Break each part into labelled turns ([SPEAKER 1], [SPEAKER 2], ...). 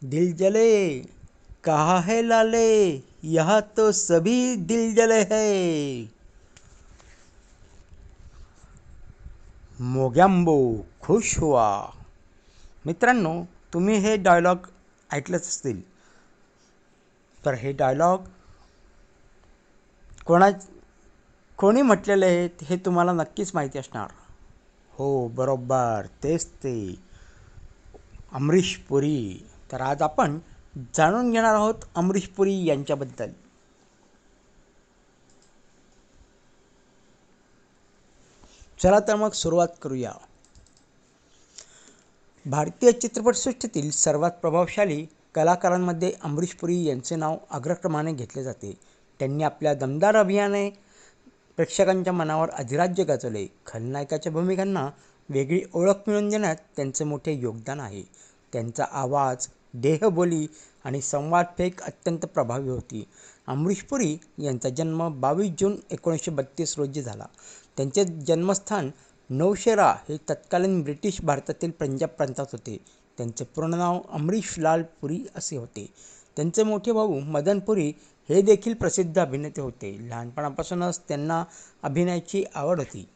[SPEAKER 1] दिल जले कहा है लाले, यहाँ तो सभी दिल जले है. मोगॅम्बो खुश हुआ. मित्रांनो, तुम्ही हे डायलॉग ऐकलंच असतील. तर हे डायलॉग कोणा कोणी म्हटलेले आहेत हे तुम्हाला नक्कीच माहिती असणार. हो, बरोबर, तेच ते अमरीश पुरी. तर आज आपण जाणून घेणार आहोत अमरीश पुरी यांच्याबद्दल. चला तर मग सुरुवात करूया. भारतीय चित्रपटसृष्टीतील सर्वात प्रभावशाली कलाकारांमध्ये अमरीश पुरी यांचे नाव अग्रक्रमाने घेतले जाते. त्यांनी आपल्या दमदार अभिनयाने प्रेक्षकांच्या मनावर अधिराज्य गाजवले. खलनायकाच्या भूमिकांना वेगळी ओळख मिळवून देण्यात त्यांचे मोठे योगदान आहे. त्यांचा आवाज, देहबोली आणि संवादफेक अत्यंत प्रभावी होती. अमरीश पुरी यांचा जन्म 22 जून 1932 रोजी झाला. त्यांचे जन्मस्थान नौशेरा हे तत्कालीन ब्रिटिश भारतातील पंजाब प्रांतात होते. त्यांचे पूर्ण नाव अमरीश लाल पुरी असे होते. त्यांचे मोठे भाऊ मदन पुरी हे देखील प्रसिद्ध अभिनेते होते. लहानपणापासूनच त्यांना अभिनयाची आवड होती.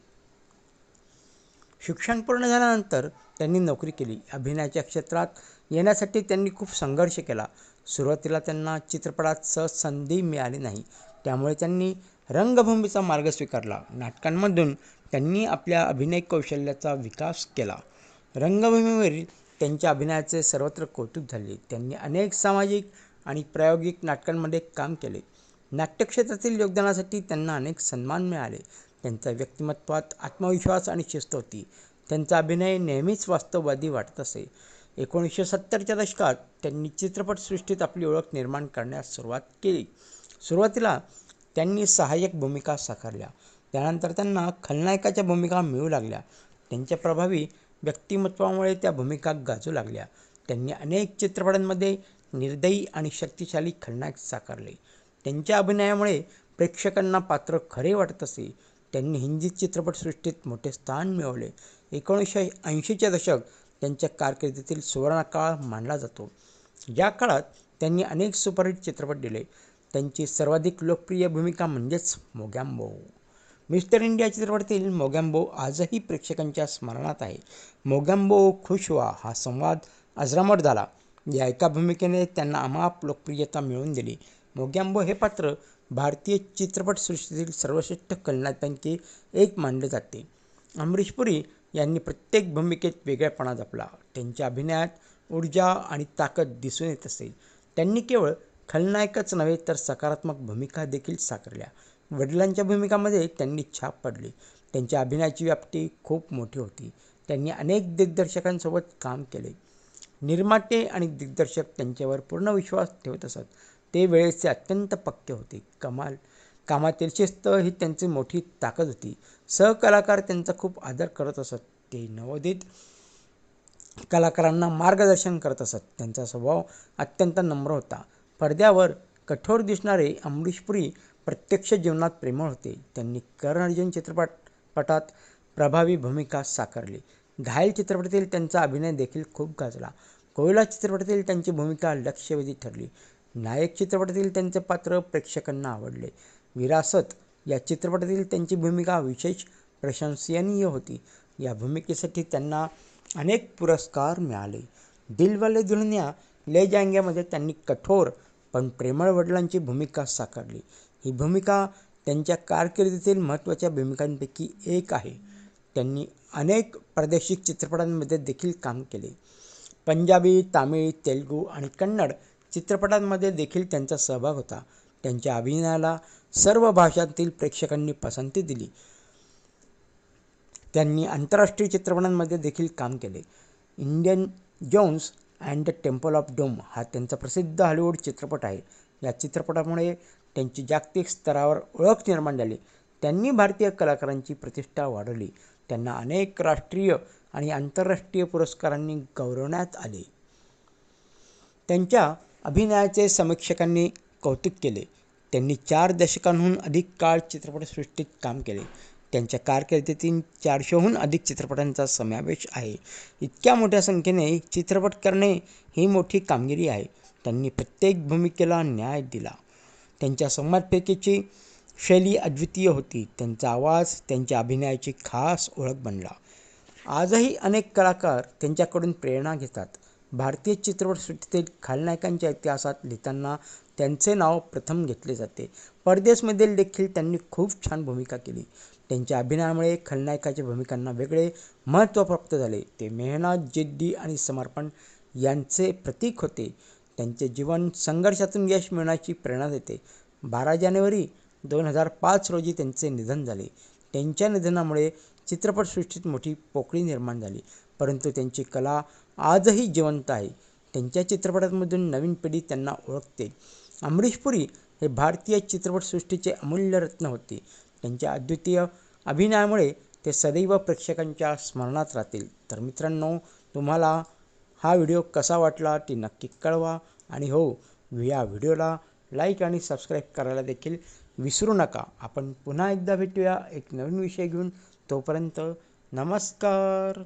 [SPEAKER 1] शिक्षण पूर्ण झाल्यानंतर त्यांनी नोकरी केली. अभिनयाच्या क्षेत्रात येण्यासाठी त्यांनी खूप संघर्ष केला. सुरुवातीला त्यांना चित्रपटात सहज संधी मिळाली नाही, त्यामुळे त्यांनी रंगभूमीचा मार्ग स्वीकारला. नाटकांमधून त्यांनी आपल्या अभिनय कौशल्याचा विकास केला. रंगभूमीवरील त्यांच्या अभिनयाचे सर्वत्र कौतुक झाले. त्यांनी अनेक सामाजिक आणि प्रायोगिक नाटकांमध्ये काम केले. नाट्यक्षेत्रातील योगदानासाठी त्यांना अनेक सन्मान मिळाले. त्यांच्या व्यक्तिमत्वात आत्मविश्वास आणि शिस्त होती. त्यांचा अभिनय नेहमीच वास्तववादी वाटत असे. 1970च्या दशकात त्यांनी चित्रपटसृष्टीत आपली ओळख निर्माण करण्यास सुरुवात केली. सुरुवातीला त्यांनी सहाय्यक भूमिका साकारल्या, त्यानंतर त्यांना खलनायकाच्या भूमिका मिळू लागल्या. त्यांच्या प्रभावी व्यक्तिमत्वामुळे त्या भूमिका गाजू लागल्या. त्यांनी अनेक चित्रपटांमध्ये निर्दयी आणि शक्तिशाली खलनायक साकारले. त्यांच्या अभिनयामुळे प्रेक्षकांना पात्र खरे वाटत असे. त्यांनी हिंदी चित्रपटसृष्टीत मोठे स्थान मिळवले. 1980चे दशक त्यांच्या कारकिर्दीतील सुवर्णकाळ मानला जातो. या काळात त्यांनी अनेक सुपरहिट चित्रपट दिले. त्यांची सर्वाधिक लोकप्रिय भूमिका म्हणजेच मोगॅम्बो. मिस्टर इंडिया चित्रपटातील मोगॅम्बो आजही प्रेक्षकांच्या स्मरणात आहे. मोगॅम्बो खुश हुआ हा संवाद अजरामर झाला. या एका भूमिकेने त्यांना अमाप लोकप्रियता मिळवून दिली. मोगॅम्बो हे पात्र भारतीय चित्रपटसृष्टीतील सर्वश्रेष्ठ खलनायकांपैकी एक मानले जाते. अमरीश पुरी यांनी प्रत्येक भूमिकेत वेगळेपणा जपला. त्यांच्या अभिनयात ऊर्जा आणि ताकद दिसून येत असे. त्यांनी केवळ खलनायकच नव्हे तर सकारात्मक भूमिका देखील साकारल्या. वडिलांच्या भूमिकांमध्ये त्यांनी छाप पाडली. त्यांच्या अभिनयाची व्याप्ती खूप मोठी होती. त्यांनी अनेक दिग्दर्शकांसोबत काम केले. निर्माते आणि दिग्दर्शक त्यांच्यावर पूर्ण विश्वास ठेवत असत. ते वेळेचे अत्यंत पक्के होते. कामातील शिस्त ही त्यांची मोठी ताकद होती. सहकलाकार त्यांचा खूप आदर करत असत. ते नवोदित कलाकारांना मार्गदर्शन करत असत. त्यांचा स्वभाव अत्यंत नम्र होता. पडद्यावर कठोर दिसणारे अमरीश पुरी प्रत्यक्ष जीवनात प्रेमळ होते. त्यांनी कर्ण अर्जुन चित्रपटात प्रभावी भूमिका साकारली. घायल चित्रपटातील त्यांचा अभिनय देखील खूप गाजला. कोयला चित्रपटातील त्यांची भूमिका लक्षवेधी ठरली. नायक चित्रपटातील त्यांचे पात्र प्रेक्षकांना आवडले. विरासत या चित्रपटातील त्यांची भूमिका विशेष प्रशंसनीय होती. या भूमिकेसाठी त्यांना अनेक पुरस्कार मिळाले. दिलवाले दुल्हनिया ले जाएंगेमध्ये त्यांनी कठोर पण प्रेमळ वडिलांची भूमिका साकारली. ही भूमिका त्यांच्या कारकिर्दीतील महत्त्वाच्या भूमिकांपैकी एक आहे. त्यांनी अनेक प्रादेशिक चित्रपटांमध्ये देखील काम केले. पंजाबी, तामिळ, तेलुगू आणि कन्नड चित्रपटांमध्ये देखील त्यांचा सहभाग होता. त्यांच्या अभिनयाला सर्व भाषांतील प्रेक्षकांनी पसंती दिली. त्यांनी आंतरराष्ट्रीय चित्रपटांमध्ये देखील काम केले. Indiana Jones and the Temple of Doom हा त्यांचा प्रसिद्ध हॉलिवूड चित्रपट आहे. या चित्रपटामुळे त्यांची जागतिक स्तरावर ओळख निर्माण झाली. त्यांनी भारतीय कलाकारांची प्रतिष्ठा वाढवली. त्यांना अनेक राष्ट्रीय आणि आंतरराष्ट्रीय पुरस्कारांनी गौरवण्यात आले. त्यांच्या अभिनयाचे समीक्षकांनी कौतुक केले. त्यांनी 4 दशकांहून अधिक काळ चित्रपटसृष्टीत काम केले. त्यांच्या कारकिर्दीतील 400हून अधिक चित्रपटांचा समावेश आहे. इतक्या मोठ्या संख्येने चित्रपट करणे ही मोठी कामगिरी आहे. त्यांनी प्रत्येक भूमिकेला न्याय दिला. त्यांच्या संवादपेकीची शैली अद्वितीय होती. त्यांचा आवाज त्यांच्या अभिनयाची खास ओळख बनला. आजही अनेक कलाकार त्यांच्याकडून प्रेरणा घेतात. भारतीय चित्रपटसृष्टीतील खलनायकांच्या इतिहासात लिहिताना त्यांचे नाव प्रथम घेतले जाते. परदेशमध्ये देखील त्यांनी खूप छान भूमिका केली. त्यांच्या अभिनयामुळे खलनायकाच्या भूमिकांना वेगळे महत्त्व प्राप्त झाले. ते मेहनत, जिद्दी आणि समर्पण यांचे प्रतीक होते. त्यांचे जीवन संघर्षातून यश मिळवण्याची प्रेरणा देते. 12 जानेवारी 2005 रोजी त्यांचे निधन झाले. त्यांच्या निधनामुळे चित्रपटसृष्टीत मोठी पोकळी निर्माण झाली, परंतु त्यांची कला आजही जिवंत आहे. त्यांच्या चित्रपटांमधून नवीन पिढी त्यांना ओळखते. अमरीश पुरी हे भारतीय चित्रपटसृष्टीचे अमूल्य रत्न होते. त्यांच्या अद्वितीय अभिनयामुळे ते सदैव प्रेक्षकांच्या स्मरणात राहतील. तर मित्रांनो, तुम्हाला हा व्हिडिओ कसा वाटला ते नक्की कळवा. आणि हो, या व्हिडिओला लाईक आणि सबस्क्राईब करायला देखील विसरू नका. आपण पुन्हा एकदा भेटूया एक नवीन विषय घेऊन. तोपर्यंत नमस्कार.